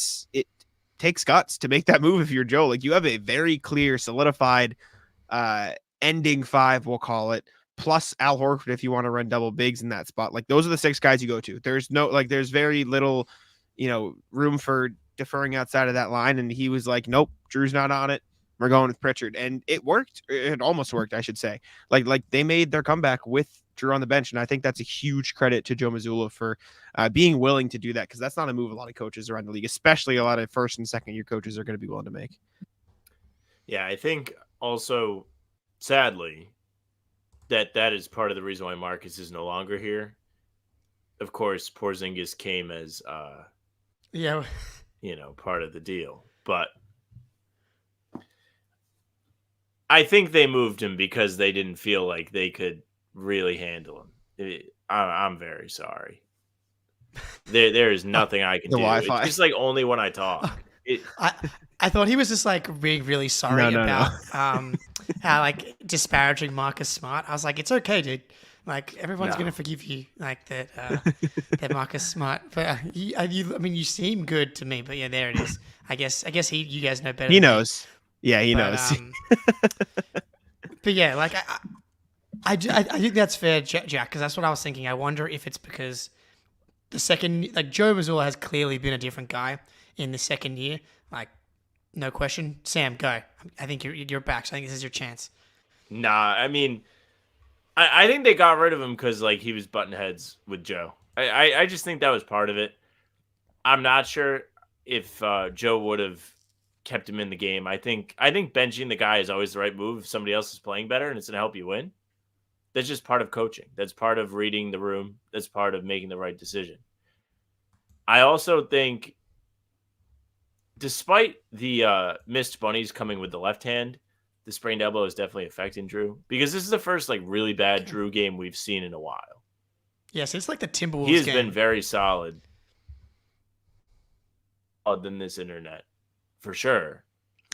takes guts to make that move if you're Joe. Like, you have a very clear, solidified ending 5, we'll call it, plus Al Horford if you want to run double bigs in that spot. Like, those are the 6 guys you go to. There's very little, room for deferring outside of that line. And he was like, nope, Drew's not on it. We're going with Pritchard. And it worked. It almost worked, I should say. Like they made their comeback with Jrue on the bench. And I think that's a huge credit to Joe Mazzulla for being willing to do that, because that's not a move a lot of coaches around the league, especially a lot of first and second year coaches, are going to be willing to make. Yeah, I think also, sadly, that is part of the reason why Marcus is no longer here. Of course, Porzingis came as part of the deal. But I think they moved him because they didn't feel like they could really handle him. I'm very sorry. There is nothing I can do. Wi-Fi. It's just like only when I talk. I thought he was just like being really sorry about how like disparaging Marcus Smart. I was like, it's okay, dude. Like everyone's gonna forgive you, like that Marcus Smart. But you seem good to me. But yeah, there it is. I guess you guys know better. He knows. Yeah, he knows. But yeah, like I think that's fair, Jack, because that's what I was thinking. I wonder if it's because the second, like Joe Mazzulla has clearly been a different guy in the second year. Like, no question. Sam, go. I think you're back. So I think this is your chance. Nah, I mean, I think they got rid of him because like he was button heads with Joe. I just think that was part of it. I'm not sure if Joe would have kept him in the game. I think benching the guy is always the right move if somebody else is playing better and it's going to help you win. That's just part of coaching. That's part of reading the room. That's part of making the right decision. I also think, despite the missed bunnies coming with the left hand, the sprained elbow is definitely affecting Jrue, because this is the first like really bad Jrue game we've seen in a while. Yes, it's like the Timberwolves game. He has been very solid than this internet, for sure.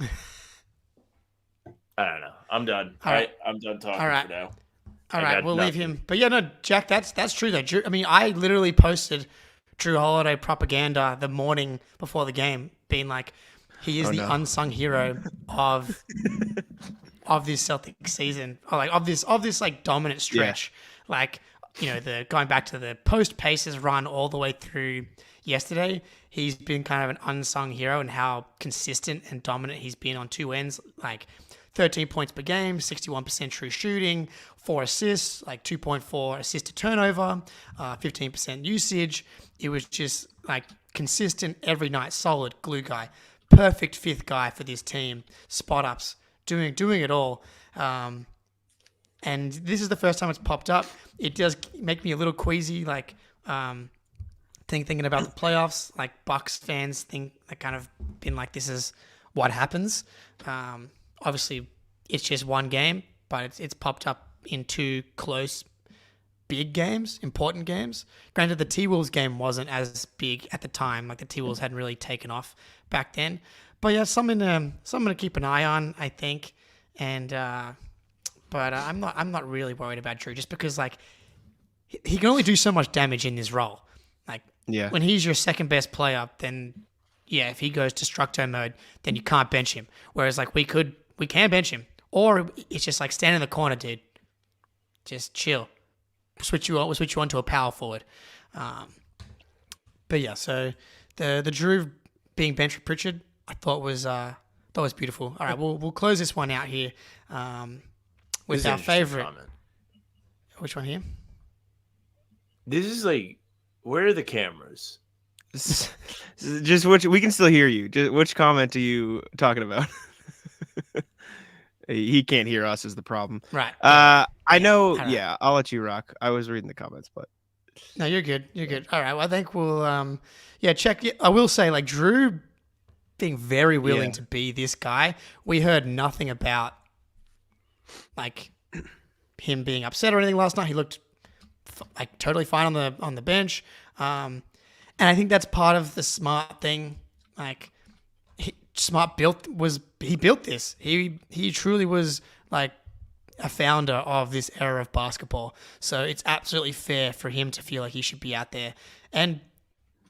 I don't know. I'm done. All right. I'm done talking for now. All right, we'll leave him. But yeah, no, Jack, that's true though. I mean, I literally posted Jrue Holiday propaganda the morning before the game, being like, he is the unsung hero of this Celtics season, or like of this like dominant stretch. Yeah. Like, you know, the going back to the post Pacers run all the way through yesterday, he's been kind of an unsung hero and how consistent and dominant he's been on two ends, like 13 points per game, 61% true shooting, 4 assists, like 2.4 assist to turnover, 15% usage. It was just like consistent every night, solid glue guy, perfect fifth guy for this team, spot ups, doing it all. And this is the first time it's popped up. It does make me a little queasy, like thinking about the playoffs. Like Bucks fans think they kind of been like, this is what happens. Obviously, it's just one game, but it's popped up in two close, big games, important games. Granted, the T-Wolves game wasn't as big at the time. Like the T-Wolves hadn't really taken off back then. But yeah, something to keep an eye on, I think. And but I'm not really worried about Jrue, just because like he can only do so much damage in this role. Like when he's your second best player, then yeah, if he goes destructo mode, then you can't bench him. Whereas like we can bench him, or it's just like stand in the corner, dude. Just chill. We'll switch you on to a power forward. But yeah, so the Jrue being benched for Pritchard, I thought was beautiful. All right, we'll close this one out here with our favorite. Comment. Which one here? This is like, where are the cameras? Just which, we can still hear you. Just which comment are you talking about? He can't hear us is the problem. Right. I know. Yeah, I'll let you rock. I was reading the comments, but no, you're good. You're good. All right. Well, I think we'll check. I will say, like, Jrue being very willing to be this guy. We heard nothing about like him being upset or anything last night. He looked like totally fine on the bench. And I think that's part of the Smart thing. Like, Smart built this. He truly was like a founder of this era of basketball. So it's absolutely fair for him to feel like he should be out there. And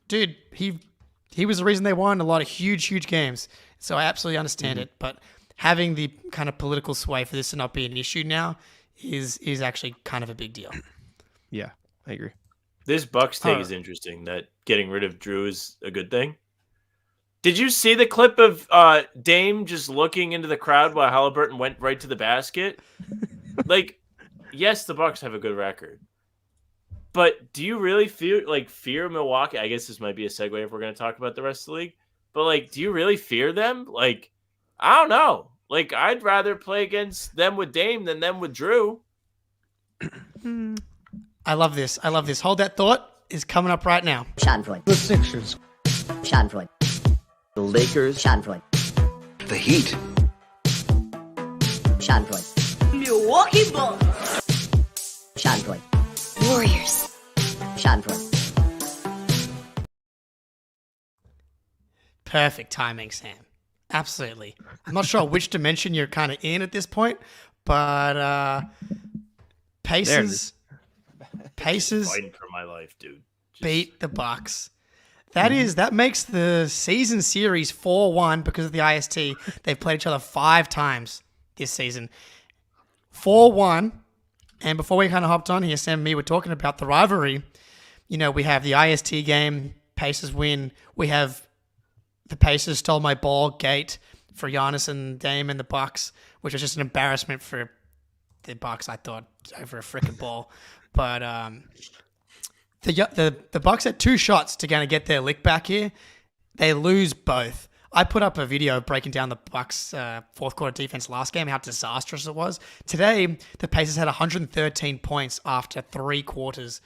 dude, he was the reason they won a lot of huge games. So I absolutely understand it. But having the kind of political sway for this to not be an issue now is actually kind of a big deal. Yeah, I agree. This Bucks take is interesting, that getting rid of Jrue is a good thing. Did you see the clip of Dame just looking into the crowd while Halliburton went right to the basket? Like, yes, the Bucks have a good record. But do you really fear Milwaukee? I guess this might be a segue if we're going to talk about the rest of the league. But, like, do you really fear them? Like, I don't know. Like, I'd rather play against them with Dame than them with Jrue. I love this. Hold that thought. Is coming up right now. Schadenfreude. The Sixers. Schadenfreude. The Lakers. Schadenfreude. The Heat. Schadenfreude. Milwaukee Bucks. Schadenfreude. Warriors. Schadenfreude. perfect timing, Sam. Absolutely. I'm not sure which dimension you're kind of in at this point, but Pacers Fighting for my life, dude. beat the Bucks. That makes the season series 4-1 because of the IST. They've played each other 5 times this season. 4-1. And before we kind of hopped on here, Sam and me were talking about the rivalry. You know, we have the IST game, Pacers win. We have the Pacers stole my ball gate for Giannis and Dame and the Bucks, which was just an embarrassment for the Bucks, I thought, over a freaking ball. But the Bucks had 2 shots to kind of get their lick back here. They lose both. I put up a video breaking down the Bucks' fourth quarter defense last game, how disastrous it was. Today, the Pacers had 113 points after 3 quarters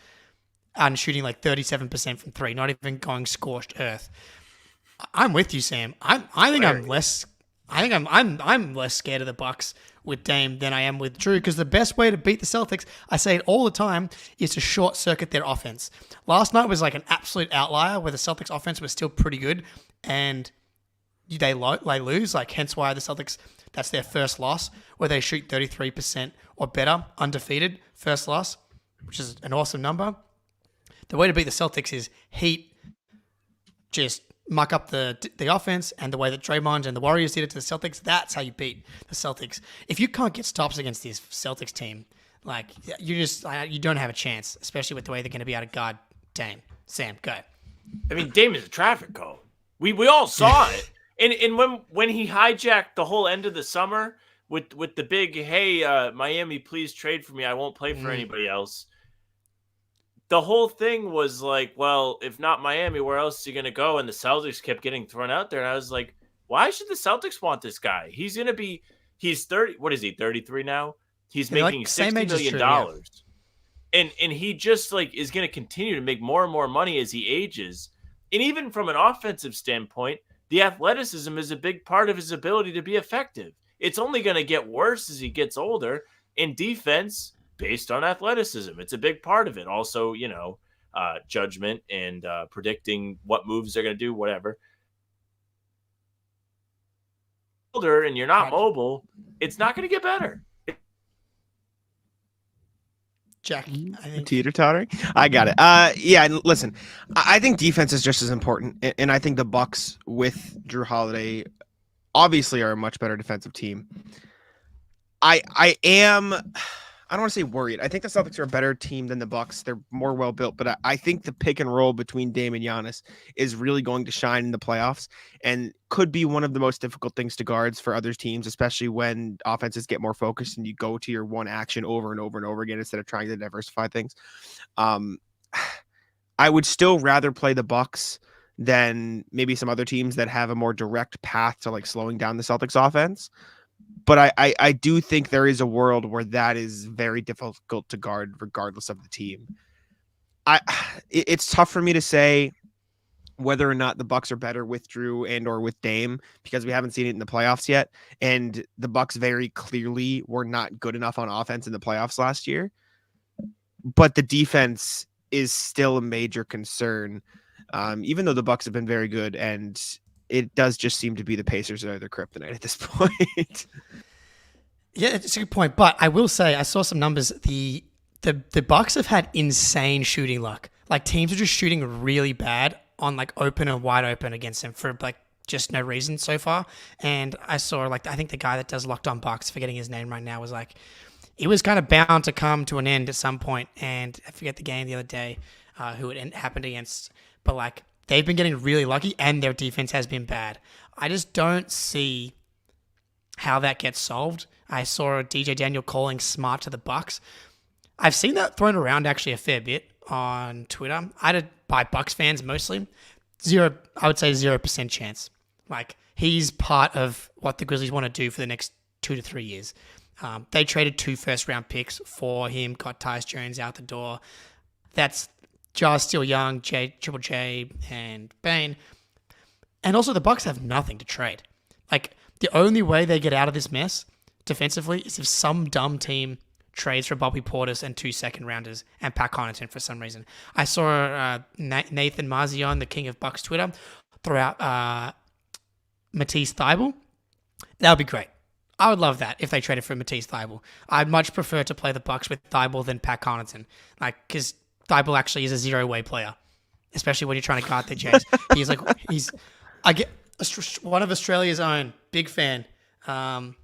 and shooting like 37% from 3, not even going scorched earth. I'm with you, Sam. I'm less scared of the Bucks with Dame than I am with Jrue, because the best way to beat the Celtics, I say it all the time, is to short circuit their offense. Last night was like an absolute outlier where the Celtics offense was still pretty good and they lose, like hence why the Celtics, that's their first loss, where they shoot 33% or better, undefeated, first loss, which is an awesome number. The way to beat the Celtics is heat, just muck up the offense, and the way that Draymond and the Warriors did it to the Celtics, that's how you beat the Celtics. If you can't get stops against this Celtics team, like you don't have a chance, especially with the way they're going to be able to guard Dame. Sam, go. I mean, Dame is a traffic cone. We all saw it. And when he hijacked the whole end of the summer with the big, hey, Miami, please trade for me, I won't play for anybody else. The whole thing was like, well, if not Miami, where else is he going to go? And the Celtics kept getting thrown out there. And I was like, why should the Celtics want this guy? He's 30. What is he, 33 now? He's making $60 million. Yeah. And he just like is going to continue to make more and more money as he ages. And even from an offensive standpoint, the athleticism is a big part of his ability to be effective. It's only going to get worse as he gets older. In defense, based on athleticism, it's a big part of it. Also, judgment and predicting what moves they're going to do, whatever. Older and you're not mobile, it's not going to get better. Jack, I think teeter-tottering. I got it. Yeah, listen, I think defense is just as important, and I think the Bucks with Jrue Holiday obviously are a much better defensive team. I don't want to say worried. I think the Celtics are a better team than the Bucks. They're more well built, but I think the pick and roll between Dame and Giannis is really going to shine in the playoffs and could be one of the most difficult things to guard for other teams, especially when offenses get more focused and you go to your one action over and over and over again instead of trying to diversify things. I would still rather play the Bucks than maybe some other teams that have a more direct path to like slowing down the Celtics offense. But I do think there is a world where that is very difficult to guard regardless of the team. It's tough for me to say whether or not the Bucks are better with Jrue and or with Dame because we haven't seen it in the playoffs yet. And the Bucks very clearly were not good enough on offense in the playoffs last year. But the defense is still a major concern, even though the Bucks have been very good, and it does just seem to be the Pacers that are their kryptonite at this point. Yeah, it's a good point. But I will say, I saw some numbers. The Bucks have had insane shooting luck. Like teams are just shooting really bad on like open and wide open against them for like just no reason so far. And I saw like I think the guy that does Locked On Bucks, forgetting his name right now, was like it was kind of bound to come to an end at some point. And I forget the game the other day who it happened against, but like they've been getting really lucky and their defense has been bad. I just don't see how that gets solved. I saw DJ Daniel calling smart to the Bucks. I've seen that thrown around actually a fair bit on Twitter. By Bucks fans mostly. I would say 0% chance. Like he's part of what the Grizzlies want to do for the next 2 to 3 years. They traded 2 first-round picks for him, got Tyus Jones out the door. That's Ja's still young, Triple J, and Bane. And also the Bucks have nothing to trade. Like the only way they get out of this mess defensively is if some dumb team trades for Bobby Portis and 2 second-rounders and Pat Connaughton for some reason. I saw Nathan Marzion, the king of Bucks Twitter, throw out Matisse Thybulle, that would be great. I would love that if they traded for Matisse Thybulle. I'd much prefer to play the Bucks with Thybulle than Pat Connaughton, because Thybulle actually is a zero-way player, especially when you're trying to guard the Jays. I get one of Australia's own, big fan, but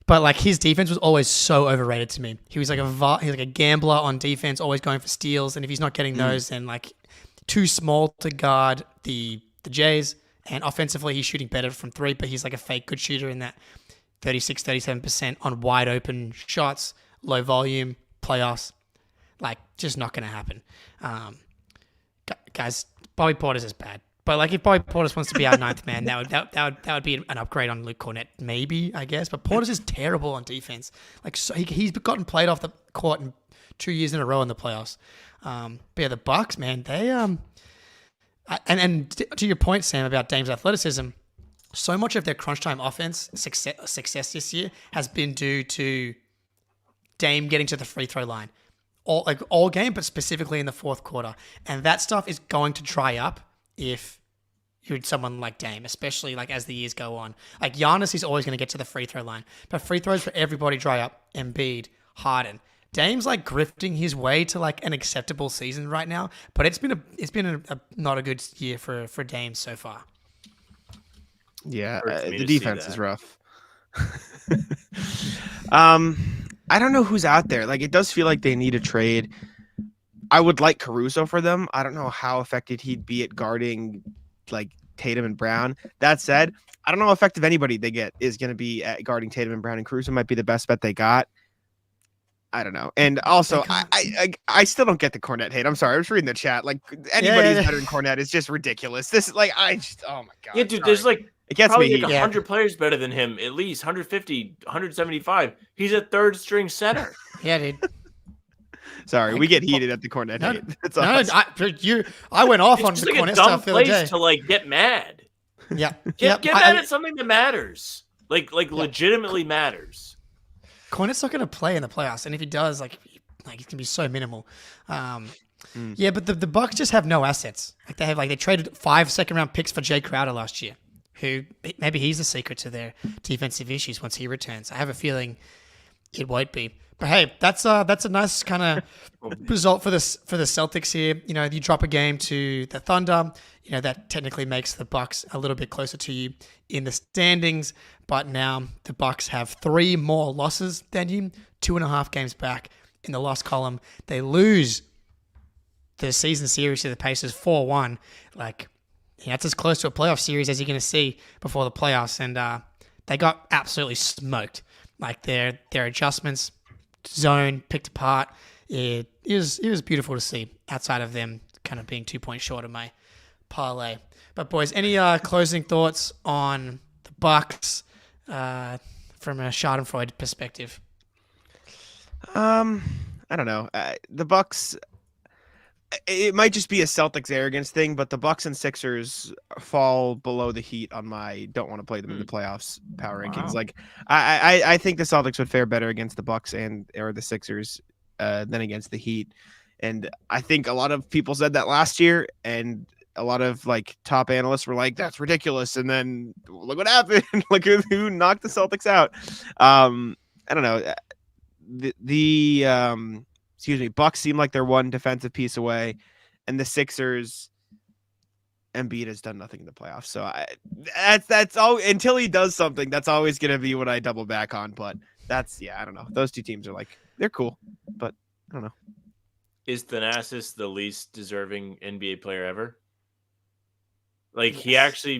like his defense was always so overrated to me. He was like a gambler on defense, always going for steals, and if he's not getting those, then like too small to guard the Jays. And offensively, he's shooting better from three, but he's like a fake good shooter in that 36, 37% on wide open shots, low volume, playoffs. Like, just not going to happen. Guys, Bobby Portis is bad. But like, if Bobby Portis wants to be our ninth man, that would be an upgrade on Luke Cornett, maybe, I guess. But Portis is terrible on defense. Like, so he's gotten played off the court in 2 years in a row in the playoffs. But yeah, the Bucks, man, they and to your point, Sam, about Dame's athleticism, so much of their crunch time offense success this year has been due to Dame getting to the free throw line, all game, but specifically in the fourth quarter. And that stuff is going to dry up if you're someone like Dame, especially like as the years go on. Like Giannis is always going to get to the free throw line, but free throws for everybody dry up. Embiid, Harden. Dame's like grifting his way to like an acceptable season right now, but it's been a not a good year for Dame so far. Yeah, the defense is rough. I don't know who's out there. Like, it does feel like they need a trade. I would like Caruso for them. I don't know how effective he'd be at guarding like Tatum and Brown. That said, I don't know how effective anybody they get is going to be at guarding Tatum and Brown, and Caruso might be the best bet they got. I don't know. And also, I still don't get the Cornette hate. I'm sorry. I was reading the chat. Like, anybody who's better than Cornette is just ridiculous. This, like, oh my God. Yeah, dude, there's like, it gets probably me like 100 players better than him, at least 150, 175. He's a third string center. Yeah, dude. Sorry, we get heated at the Cornette hate. That's I went off on just the like Cornette a dumb stuff the other day. place to like get mad. Yeah, Get mad at something that matters. Like legitimately matters. Cornette's not going to play in the playoffs, and if he does, like it can be so minimal. Yeah, but the Bucks just have no assets. They traded 5 second-round picks for Jay Crowder last year, who maybe he's the secret to their defensive issues once he returns. I have a feeling it won't be. But hey, that's a nice kind of result for the Celtics here. You know, you drop a game to the Thunder, you know, that technically makes the Bucks a little bit closer to you in the standings. But now the Bucks have 3 more losses than you, 2.5 games back in the loss column. They lose the season series to the Pacers 4-1. Like, that's as close to a playoff series as you're going to see before the playoffs. And they got absolutely smoked. Like, their adjustments, zone picked apart. It was beautiful to see outside of them kind of being 2 points short of my parlay. But boys, any closing thoughts on the Bucks from a Schadenfreude perspective? I don't know. The Bucks. It might just be a Celtics arrogance thing, but the Bucks and Sixers fall below the Heat on my don't want to play them in the playoffs power rankings. Like, I think the Celtics would fare better against the Bucks or the Sixers than against the Heat. And I think a lot of people said that last year, and a lot of like top analysts were like, that's ridiculous. And then look what happened. Look who knocked the Celtics out. I don't know. Bucks seem like they're one defensive piece away, and the Sixers, Embiid has done nothing in the playoffs. So that's all until he does something. That's always going to be what I double back on. But I don't know. Those two teams are like, they're cool, but I don't know. Is Thanasis the least deserving NBA player ever? Like, yes. He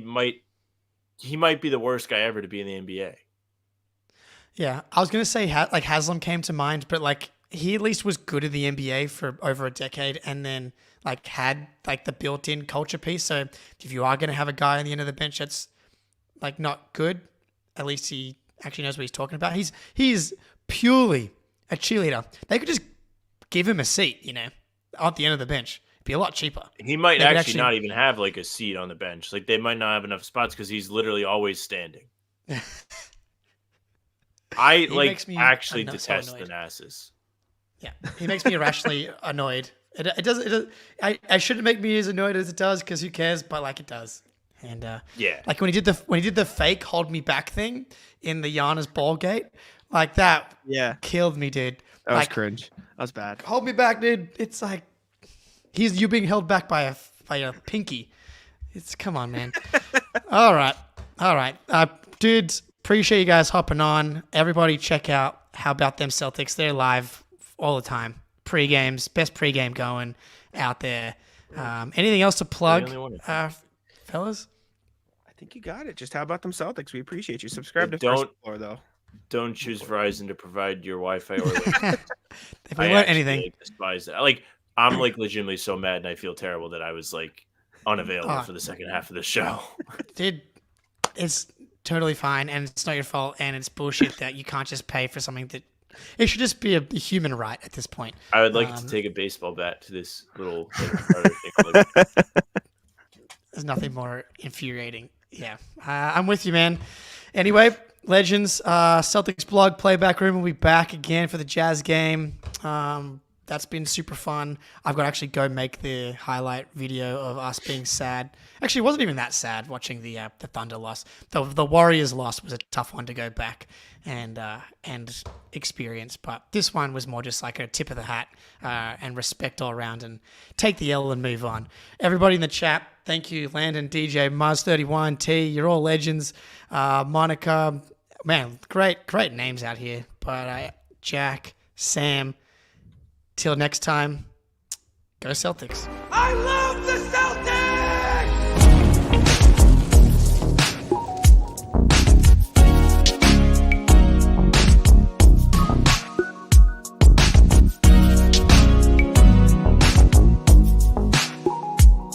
might be the worst guy ever to be in the NBA. Yeah, I was going to say like Haslam came to mind, but like he at least was good at the NBA for over a decade, and then like had like the built-in culture piece. So if you are going to have a guy on the end of the bench that's like not good, at least he actually knows what he's talking about. He's purely a cheerleader. They could just give him a seat, you know, at the end of the bench. It'd be a lot cheaper. He might actually not even have like a seat on the bench. Like, they might not have enough spots because he's literally always standing. I actually detest Thanasis. Yeah, he makes me irrationally annoyed. It doesn't. I shouldn't make me as annoyed as it does, because who cares? But like, it does. And Yeah. like when he did the fake hold me back thing in the Giannis ball gate, like that Yeah, killed me, dude. that was Like, cringe. That was bad. hold me back, dude. It's like you being held back by a pinky. It's come on, man. All right. Dudes, appreciate you guys hopping on. Everybody check out How About Them Celtics. They're live all the time. Pre-games, best pre-game going out there. Anything else to plug, fellas? I think you got it. Just how about them Celtics? We appreciate you. Subscribe to Don't- First Floor, though. Don't choose Verizon to provide your Wi-Fi or like, If we I learn actually, anything, like, despise that. Like I'm like legitimately so mad, and I feel terrible that I was like unavailable Oh. for the second half of the show. dude, it's totally fine, and it's not your fault, and it's bullshit that you can't just pay for something that it should just be a human right at this point. I would like to take a baseball bat to this little thing. Like, There's nothing more infuriating. Yeah, I'm with you, man. Anyway, Legends, Celtics blog playback room will be back again for the Jazz game. That's been super fun. I've got to actually go make the highlight video of us being sad. Actually, it wasn't even that sad watching the Thunder loss. The Warriors loss was a tough one to go back and experience, but this one was more just like a tip of the hat and respect all around and take the L and move on. Everybody in the chat, thank you, Landon, DJ, Muzz31, T, you're all legends. Monica, man, great names out here. But Jack, Sam, till next time, go Celtics. I love